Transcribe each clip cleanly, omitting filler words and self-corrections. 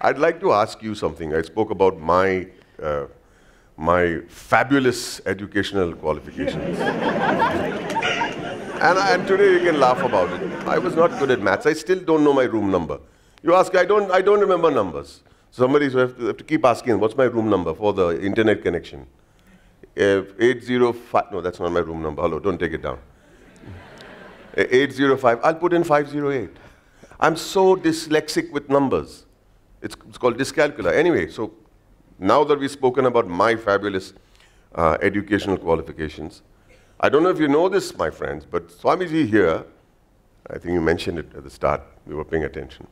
I'd like to ask you something. I spoke about my fabulous educational qualifications. and today you can laugh about it. I was not good at maths. I still don't know my room number. You ask, I don't remember numbers. Somebody have to keep asking, what's my room number for the internet connection? 805, no, that's not my room number. Hello, don't take it down. 805, I'll put in 508. I'm so dyslexic with numbers. It's called dyscalculia. Anyway, so now that we've spoken about my fabulous educational qualifications, I don't know if you know this, my friends, but Swamiji here, I think you mentioned it at the start, we were paying attention.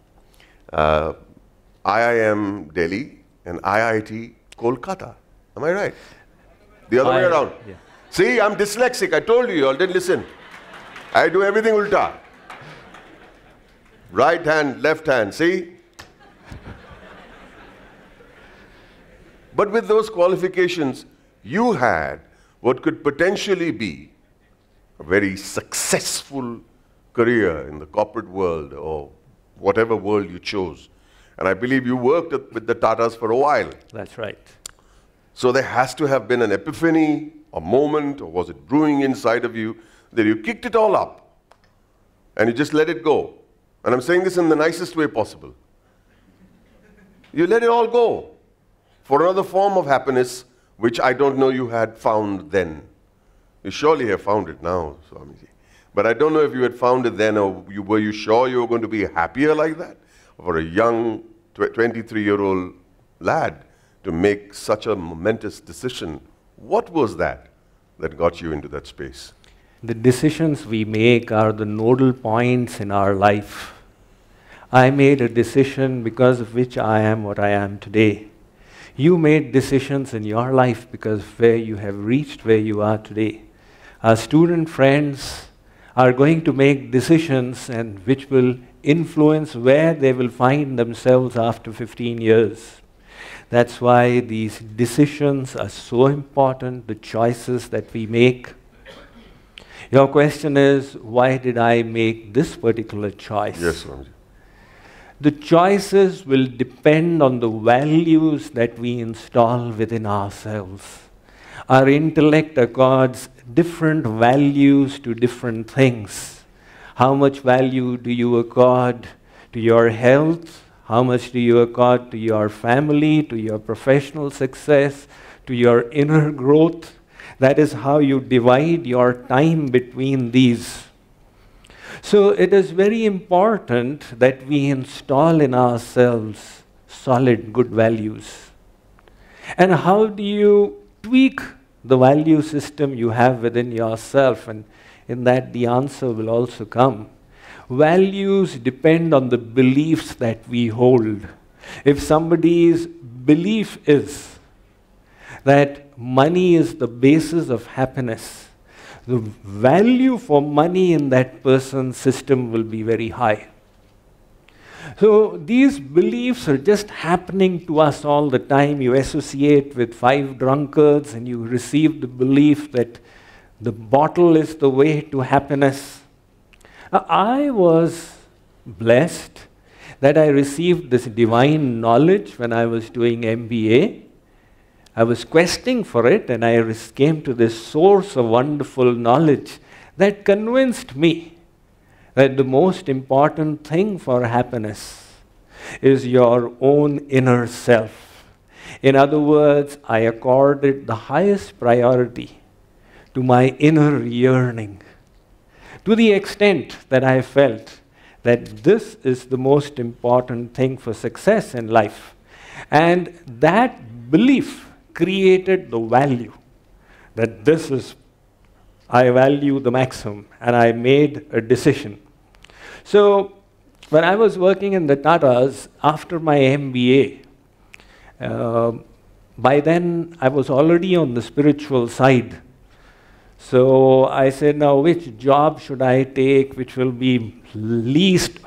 IIM Delhi and IIT Kolkata. Am I right? The other way around. Yeah. See, I'm dyslexic. I told you all didn't listen. I do everything ulta. Right hand, left hand, see? But with those qualifications, you had what could potentially be a very successful career in the corporate world or whatever world you chose. And I believe you worked with the Tatas for a while. That's right. So there has to have been an epiphany, a moment, or was it brewing inside of you that you kicked it all up and you just let it go. And I'm saying this in the nicest way possible. You let it all go for another form of happiness which I don't know you had found then. You surely have found it now, Swamiji. But I don't know if you had found it then, or were you sure you were going to be happier like that? For a young 23-year-old lad to make such a momentous decision, what was that got you into that space? The decisions we make are the nodal points in our life. I made a decision because of which I am what I am today. You made decisions in your life because of where you have reached where you are today. Our student friends are going to make decisions and which will influence where they will find themselves after 15 years. That's why these decisions are so important, the choices that we make. Your question is, why did I make this particular choice? Yes, Swamiji. The choices will depend on the values that we install within ourselves. Our intellect accords different values to different things. How much value do you accord to your health? How much do you accord to your family, to your professional success, to your inner growth? That is how you divide your time between these. So it is very important that we install in ourselves solid, good values. And how do you tweak the value system you have within yourself? And in that the answer will also come. Values depend on the beliefs that we hold. If somebody's belief is that money is the basis of happiness, the value for money in that person's system will be very high. So these beliefs are just happening to us all the time. You associate with 5 drunkards and you receive the belief that the bottle is the way to happiness. I was blessed that I received this divine knowledge when I was doing MBA. I was questing for it and I came to this source of wonderful knowledge that convinced me that the most important thing for happiness is your own inner self. In other words, I accorded the highest priority to my inner yearning, to the extent that I felt that this is the most important thing for success in life. And that belief created the value that this is, I value the maximum, and I made a decision. So when I was working in the Tatas after my MBA, by then I was already on the spiritual side. So I said, now which job should I take which will be least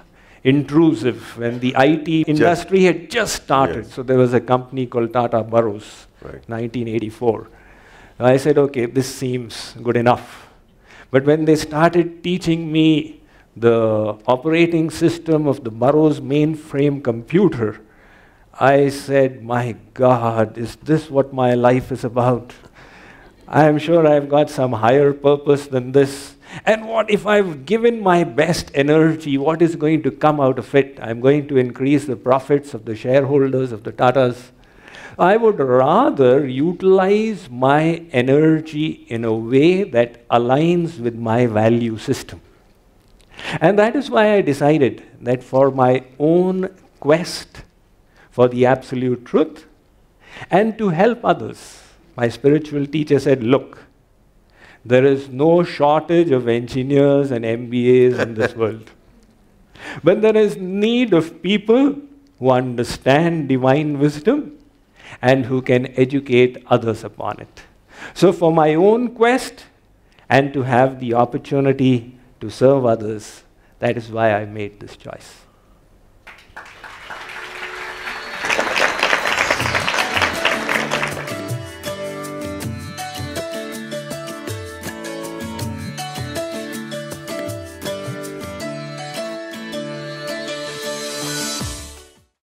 intrusive, when the IT industry had just started. Yes. So there was a company called Tata Burrows, right. 1984. I said, okay, this seems good enough. But when they started teaching me the operating system of the Burrows mainframe computer, I said, my God, is this what my life is about? I am sure I've got some higher purpose than this. And what if I've given my best energy? What is going to come out of it? I'm going to increase the profits of the shareholders of the Tatas. I would rather utilize my energy in a way that aligns with my value system. And that is why I decided that for my own quest for the absolute truth and to help others, my spiritual teacher said, look, there is no shortage of engineers and MBAs in this world. But there is need of people who understand divine wisdom and who can educate others upon it. So for my own quest and to have the opportunity to serve others, that is why I made this choice.